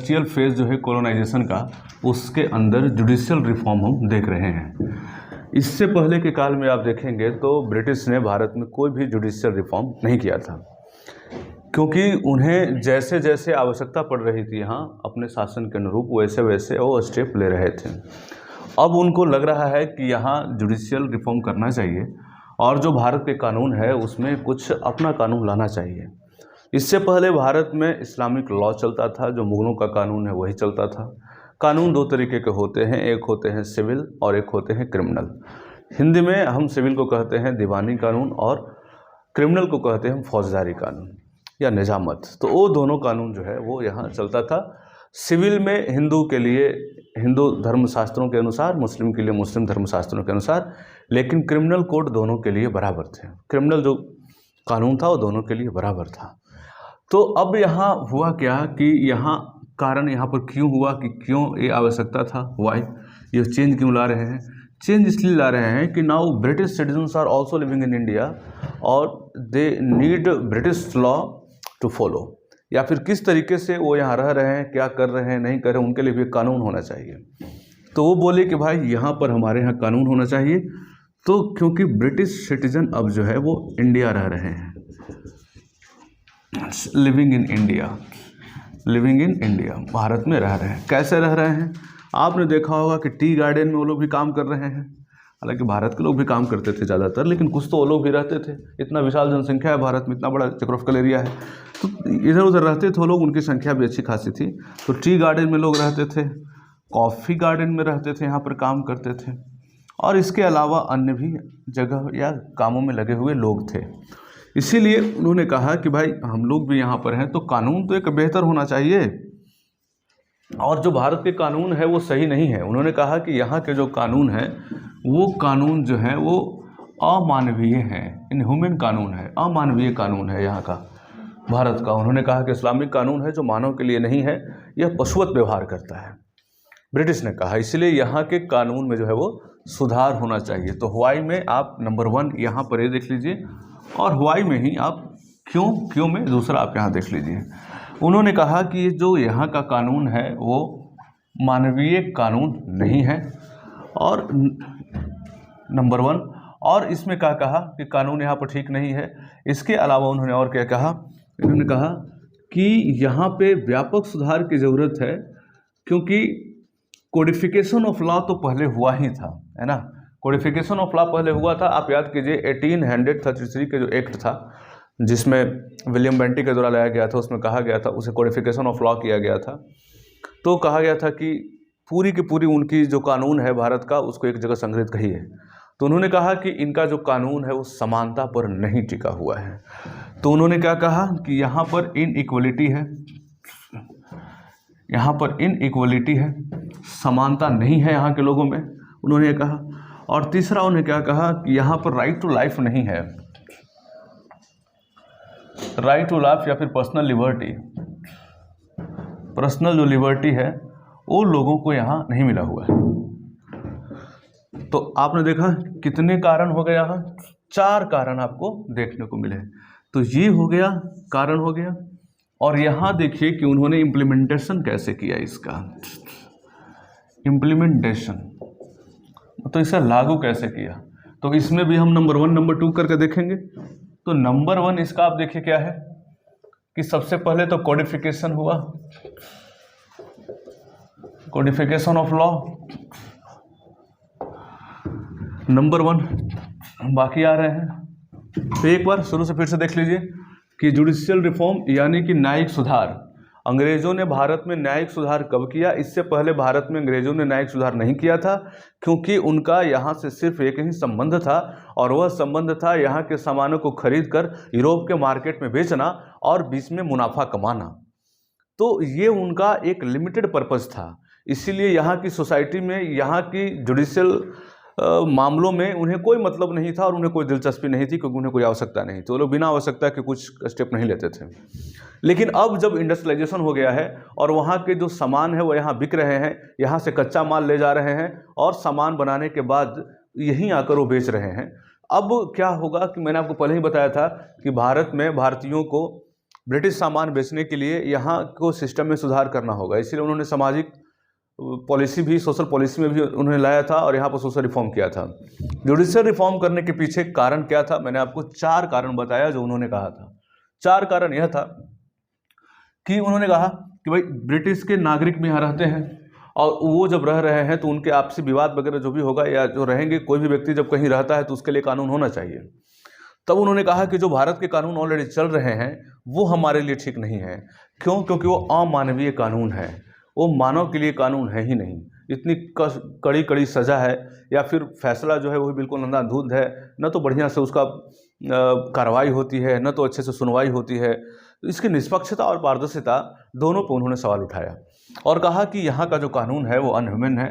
Initial phase जो है colonisation का, उसके अंदर जुडिशियल रिफॉर्म हम देख रहे हैं। इससे पहले के काल में आप देखेंगे तो ब्रिटिश ने भारत में कोई भी जुडिशियल रिफॉर्म नहीं किया था, क्योंकि उन्हें जैसे जैसे आवश्यकता पड़ रही थी यहाँ अपने शासन के अनुरूप, वैसे वैसे वो स्टेप ले रहे थे। अब उनको लग रहा है कि यहाँ जुडिशियल रिफॉर्म करना चाहिए और जो भारत के कानून है उसमें कुछ अपना कानून लाना चाहिए। इससे पहले भारत में इस्लामिक लॉ चलता था, जो मुगलों का कानून है वही चलता था। कानून दो तरीके के होते हैं, एक होते हैं सिविल और एक होते हैं क्रिमिनल। हिंदी में हम सिविल को कहते हैं दीवानी कानून और क्रिमिनल को कहते हैं फौजदारी कानून या निजामत। तो वो दोनों कानून जो है वो यहाँ चलता था। सिविल में हिंदू के लिए हिंदू धर्मशास्त्रों के अनुसार, मुस्लिम के लिए मुस्लिम धर्मशास्त्रों के अनुसार, लेकिन क्रिमिनल कोड दोनों के लिए बराबर थे। क्रिमिनल जो कानून था वो दोनों के लिए बराबर था। तो अब यहाँ हुआ क्या कि यहाँ कारण यहाँ पर क्यों हुआ कि क्यों ये आवश्यकता था, वाई ये चेंज क्यों ला रहे हैं? चेंज इसलिए ला रहे हैं कि now British citizens are also living in India और they need British law to follow, या फिर किस तरीके से वो यहाँ रह रहे हैं, क्या कर रहे हैं, नहीं कर रहे हैं, उनके लिए भी कानून होना चाहिए। तो वो बोले कि भाई यहाँ पर हमारे यहाँ कानून होना चाहिए। तो क्योंकि ब्रिटिश सिटीजन अब जो है वो इंडिया रह रहे हैं, living in India, living in India, Bharat में रह रहे हैं। कैसे रह रहे हैं? आपने देखा होगा कि टी गार्डन में वो लोग भी काम कर रहे हैं। हालांकि भारत के लोग भी काम करते थे ज़्यादातर, लेकिन कुछ तो वो लोग भी रहते थे। इतना विशाल जनसंख्या है भारत में, इतना बड़ा जियोग्राफिकल एरिया है, तो इधर उधर रहते थे वो लोग, उनकी संख्या भी अच्छी खासी थी। तो टी गार्डन में लोग रहते थे, कॉफ़ी गार्डन में रहते थे, यहाँ पर काम करते थे, और इसके अलावा अन्य भी जगह या कामों में लगे हुए लोग थे। इसीलिए उन्होंने कहा कि भाई हम लोग भी यहाँ पर हैं तो कानून तो एक बेहतर होना चाहिए, और जो भारत के कानून है वो सही नहीं है। उन्होंने कहा कि यहाँ के जो कानून है वो कानून जो है वो अमानवीय हैं, इनह्यूमन कानून है, अमानवीय कानून है यहाँ का, भारत का। उन्होंने कहा कि इस्लामिक कानून है जो मानव के लिए नहीं है, यह पशुवत व्यवहार करता है, ब्रिटिश ने कहा। इसलिए यहाँ के कानून में जो है वो सुधार होना चाहिए। तो हवाई में आप नंबर 1 यहाँ पर ये देख लीजिए, और हवाई में ही आप क्यों में दूसरा आप यहाँ देख लीजिए। उन्होंने कहा कि ये जो यहाँ का कानून है वो मानवीय कानून नहीं है, और नंबर 1, और इसमें क्या कहा कि कानून यहाँ पर ठीक नहीं है। इसके अलावा उन्होंने और क्या कहा? उन्होंने कहा कि यहाँ पे व्यापक सुधार की ज़रूरत है, क्योंकि कोडिफिकेशन ऑफ लॉ तो पहले हुआ ही था, है ना। कोडिफिकेशन ऑफ लॉ पहले हुआ था। आप याद कीजिए 1833 के जो एक्ट था, जिसमें विलियम बेंटिक के द्वारा लाया गया था, उसमें कहा गया था, उसे कोडिफिकेशन ऑफ लॉ किया गया था। तो कहा गया था कि पूरी की पूरी उनकी जो कानून है भारत का, उसको एक जगह संग्रहित करिए। तो उन्होंने कहा कि इनका जो कानून है वो समानता पर नहीं टिका हुआ है। तो उन्होंने क्या कहा कि यहाँ पर इनइक्वलिटी है, यहाँ पर इनइक्वलिटी है, समानता नहीं है यहाँ के लोगों में, उन्होंने कहा। और तीसरा उन्होंने क्या कहा कि यहाँ पर राइट टू लाइफ नहीं है, राइट टू लाइफ या फिर पर्सनल लिबर्टी, पर्सनल जो लिबर्टी है वो लोगों को यहाँ नहीं मिला हुआ है। तो आपने देखा कितने कारण हो गए, यहाँ 4 कारण आपको देखने को मिले। तो ये हो गया, कारण हो गया। और यहाँ देखिए कि उन्होंने इम्प्लीमेंटेशन कैसे किया इसका, इम्प्लीमेंटेशन तो इसे लागू कैसे किया। तो इसमें भी हम नंबर 1 नंबर 2 करके देखेंगे। तो नंबर 1 इसका आप देखिए क्या है कि सबसे पहले तो कोडिफिकेशन हुआ, कोडिफिकेशन ऑफ लॉ नंबर 1, बाकी आ रहे हैं। तो एक बार शुरू से फिर से देख लीजिए कि जुडिशियल रिफॉर्म यानी कि न्यायिक सुधार। अंग्रेजों ने भारत में न्यायिक सुधार कब किया? इससे पहले भारत में अंग्रेजों ने न्यायिक सुधार नहीं किया था, क्योंकि उनका यहाँ से सिर्फ एक ही संबंध था, और वह संबंध था यहाँ के सामानों को खरीद कर यूरोप के मार्केट में बेचना और बीच में मुनाफा कमाना। तो ये उनका एक लिमिटेड पर्पस था। इसीलिए यहाँ की सोसाइटी में, यहाँ की जुडिशियल मामलों में उन्हें कोई मतलब नहीं था और उन्हें कोई दिलचस्पी नहीं थी, क्योंकि उन्हें कोई आवश्यकता नहीं थी। वो लोग बिना आवश्यकता के कुछ स्टेप नहीं लेते थे। लेकिन अब जब इंडस्ट्रियलाइजेशन हो गया है और वहाँ के जो सामान है वो यहाँ बिक रहे हैं, यहाँ से कच्चा माल ले जा रहे हैं और सामान बनाने के बाद यहीं आकर वो बेच रहे हैं। अब क्या होगा कि मैंने आपको पहले ही बताया था कि भारत में भारतीयों को ब्रिटिश सामान बेचने के लिए यहाँ को सिस्टम में सुधार करना होगा, इसलिए उन्होंने सामाजिक पॉलिसी भी, सोशल पॉलिसी में भी उन्होंने लाया था और यहाँ पर सोशल रिफॉर्म किया था। जुडिशियल रिफॉर्म करने के पीछे कारण क्या था? मैंने आपको 4 कारण बताया जो उन्होंने कहा था। 4 कारण यह था कि उन्होंने कहा कि भाई ब्रिटिश के नागरिक भी यहाँ रहते हैं और वो जब रह रहे हैं तो उनके आपसी विवाद वगैरह जो भी होगा या जो रहेंगे, कोई भी व्यक्ति जब कहीं रहता है तो उसके लिए कानून होना चाहिए। तब उन्होंने कहा कि जो भारत के कानून ऑलरेडी चल रहे हैं वो हमारे लिए ठीक नहीं है। क्यों? क्योंकि वो अमानवीय कानून है, वो मानव के लिए कानून है ही नहीं। इतनी कड़ी कड़ी सज़ा है या फिर फैसला जो है वो बिल्कुल अंधाधुंध है, न तो बढ़िया से उसका कार्रवाई होती है, न तो अच्छे से सुनवाई होती है। इसकी निष्पक्षता और पारदर्शिता दोनों पर उन्होंने सवाल उठाया और कहा कि यहाँ का जो कानून है वो अनह्यूमन है।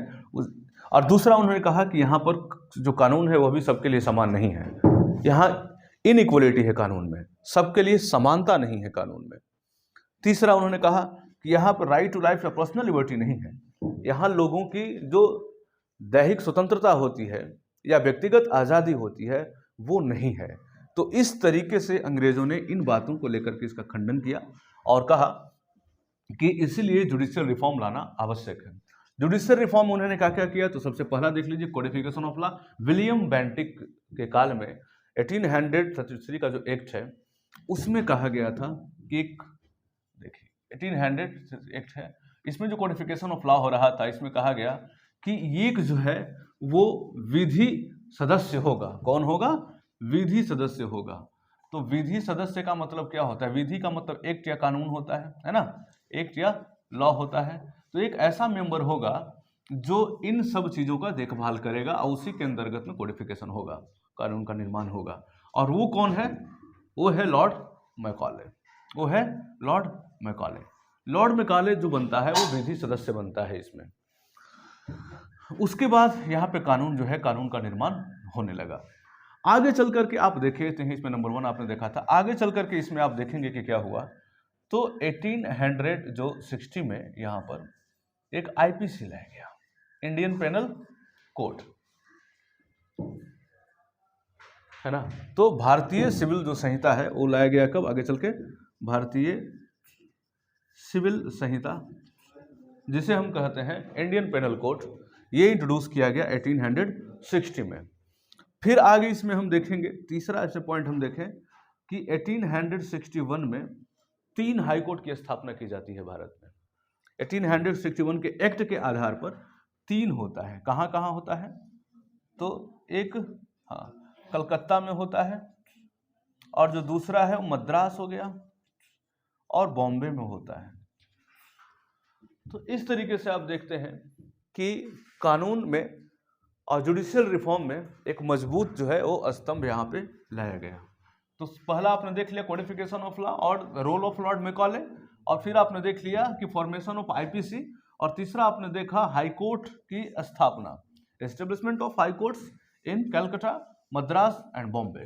और दूसरा उन्होंने कहा कि यहाँ पर जो कानून है वह भी सबके लिए समान नहीं है, यहाँ इनइक्वलिटी है कानून में, सबके लिए समानता नहीं है कानून में। तीसरा उन्होंने कहा कि यहाँ पर राइट टू लाइफ या पर्सनल लिबर्टी नहीं है, यहाँ लोगों की जो दैहिक स्वतंत्रता होती है या व्यक्तिगत आज़ादी होती है वो नहीं है। तो इस तरीके से अंग्रेज़ों ने इन बातों को लेकर के इसका खंडन किया और कहा कि इसीलिए जुडिशियल रिफॉर्म लाना आवश्यक है। जुडिशियल रिफॉर्म उन्होंने क्या क्या किया? तो सबसे पहला देख लीजिए, codification of law. William Bentinck के काल में 1833 का जो एक्ट है उसमें कहा गया था कि देखिए 1800 एक्ट है, इसमें जो कोडिफिकेशन ऑफ लॉ हो रहा था इसमें कहा गया कि एक जो है वो विधि सदस्य होगा। कौन होगा? विधि सदस्य होगा। तो विधि सदस्य का मतलब क्या होता है? विधि का मतलब एक्ट या कानून होता है ना, एक्ट या लॉ होता है। तो एक ऐसा मेंबर होगा जो इन सब चीज़ों का देखभाल करेगा और उसी के अंतर्गत में कोडिफिकेशन होगा, कानून का निर्माण होगा। और वो कौन है? वो है लॉर्ड मैकॉले। वो है लॉर्ड मैकॉले। लॉर्ड मैकॉले जो बनता है वो विधि सदस्य बनता है इसमें। उसके बाद यहाँ पे कानून जो है, कानून का निर्माण होने लगा। आगे चल करके आप देखें हैं, इसमें नंबर 1 आपने देखा था। आगे चल करके इसमें आप देखेंगे कि क्या हुआ। तो 1860 में यहाँ पर एक आईपीसी लाया गया, इंडियन पेनल कोड, है ना। तो भारतीय सिविल जो संहिता है वो लाया गया कब? आगे चल के भारतीय सिविल संहिता, जिसे हम कहते हैं इंडियन पेनल कोड, ये इंट्रोड्यूस किया गया 1860 में। फिर आगे इसमें हम देखेंगे, तीसरा ऐसे पॉइंट हम देखें कि 1861 में 3 हाई कोर्ट की स्थापना की जाती है भारत में। 1861 के एक्ट के आधार पर 3 होता है। कहाँ कहाँ होता है? तो एक कलकत्ता में होता है और जो दूसरा है वो मद्रास हो गया और बॉम्बे में होता है। तो इस तरीके से आप देखते हैं कि कानून में और जुडिशियल रिफॉर्म में एक मजबूत जो है वो स्तंभ यहाँ पे लाया गया। तो पहला आपने देख लिया कोडिफिकेशन ऑफ लॉ और रोल ऑफ लॉर्ड मैकॉले, और फिर आपने देख लिया कि फॉर्मेशन ऑफ आईपीसी, और तीसरा आपने देखा हाई कोर्ट की स्थापना, establishment of high courts in Calcutta, Madras and Bombay.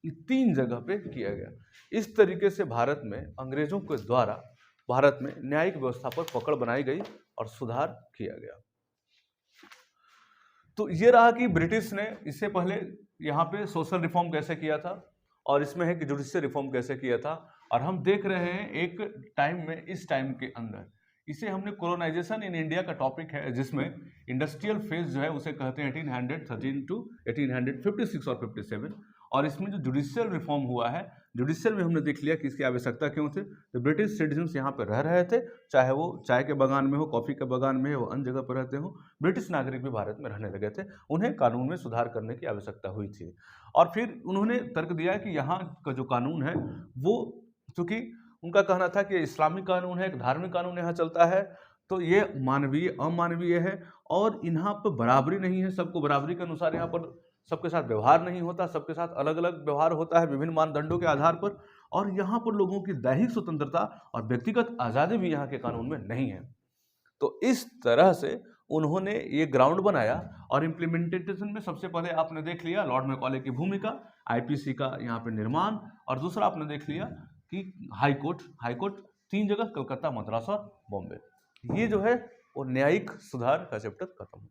ये 3 जगह पे किया गया। इस तरीके से भारत में अंग्रेजों के द्वारा भारत में न्यायिक व्यवस्था पर पकड़ बनाई गई और सुधार किया गया। तो ये रहा कि ब्रिटिश ने इससे पहले यहाँ पे सोशल रिफॉर्म कैसे किया था और इसमें है कि जुडिशियल रिफॉर्म कैसे किया था। और हम देख रहे हैं एक टाइम में, इस टाइम के अंदर इसे हमने कोलोनाइजेशन इन इंडिया का टॉपिक है, जिसमें इंडस्ट्रियल फेज जो है उसे कहते हैं 1813 टू 1856 और 57। और इसमें जो जुडिशियल रिफॉर्म हुआ है, जुडिशियल में हमने देख लिया कि इसकी आवश्यकता क्यों थी। तो ब्रिटिश सिटीजन्स यहाँ पर रह रहे थे, चाहे वो चाय के बागान में हो, कॉफ़ी के बागान में हो, अन्य जगह पर रहते हो, ब्रिटिश नागरिक भी भारत में रहने लगे थे। उन्हें कानून में सुधार करने की आवश्यकता हुई थी। और फिर उन्होंने तर्क दिया कि यहाँ का जो कानून है वो, चूँकि उनका कहना था कि इस्लामिक कानून है, एक धार्मिक कानून यहाँ चलता है, तो ये मानवीय अमानवीय है और यहाँ पर बराबरी नहीं है। सबको बराबरी के अनुसार यहाँ पर सबके साथ व्यवहार नहीं होता, सबके साथ अलग अलग व्यवहार होता है विभिन्न मानदंडों के आधार पर। और यहाँ पर लोगों की दैहिक स्वतंत्रता और व्यक्तिगत आज़ादी भी यहाँ के कानून में नहीं है। तो इस तरह से उन्होंने ये ग्राउंड बनाया और इम्प्लीमेंटेशन में सबसे पहले आपने देख लिया लॉर्ड मैकॉले की भूमिका, आईपीसी का यहाँ पे निर्माण, और दूसरा आपने देख लिया कि हाई कोर्ट 3 जगह, कलकत्ता, मद्रास और बॉम्बे। ये जो है वो न्यायिक सुधार का चैप्टर खत्म।